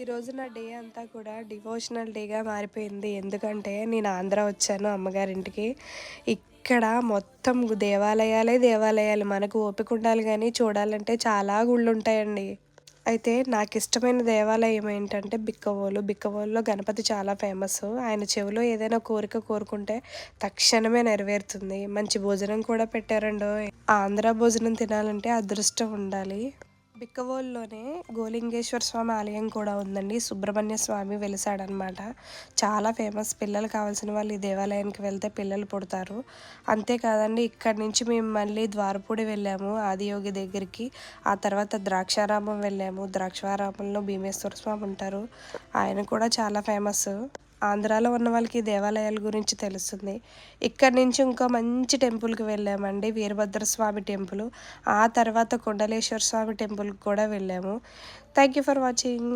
ఈరోజు నా డే అంతా కూడా డివోషనల్ డేగా మారిపోయింది. ఎందుకంటే నేను ఆంధ్ర వచ్చాను అమ్మగారింటికి. ఇక్కడ మొత్తం దేవాలయాలే దేవాలయాలు. మనకు ఓపిక ఉండాలి గానీ చూడాలంటే చాలా గుళ్ళుంటాయండి. అయితే నాకిష్టమైన దేవాలయం ఏంటంటే బిక్కవోలు. బిక్కవోలులో గణపతి చాలా ఫేమస్సు. ఆయన చెవిలో ఏదైనా కోరిక కోరుకుంటే తక్షణమే నెరవేరుతుంది. మంచి భోజనం కూడా పెట్టారండోయ్! ఆంధ్ర భోజనం తినాలంటే అదృష్టం ఉండాలి. బిక్కవోలులోనే గోలింగేశ్వర స్వామి ఆలయం కూడా ఉందండి. సుబ్రహ్మణ్య స్వామి వెలిసాడనమాట. చాలా ఫేమస్. పిల్లలు కావాల్సిన వాళ్ళు ఈ దేవాలయానికి వెళ్తే పిల్లలు పుడతారు. అంతేకాదండి ఇక్కడి నుంచి మేము మళ్ళీ ద్వారపూడి వెళ్ళాము ఆదియోగి దగ్గరికి. ఆ తర్వాత ద్రాక్షారామం వెళ్ళాము. ద్రాక్షారామంలో భీమేశ్వర స్వామి ఉంటారు. ఆయన కూడా చాలా ఫేమస్. ఆంధ్రాలో ఉన్న వాళ్ళకి ఈ దేవాలయాల గురించి తెలుస్తుంది. ఇక్కడి నుంచి ఇంకో మంచి టెంపుల్‌కి వెళ్ళామండి. వీరభద్ర స్వామి టెంపుల్. ఆ తర్వాత కొండలేశ్వర స్వామి టెంపుల్‌కి కూడా వెళ్ళాము. Thank you for watching.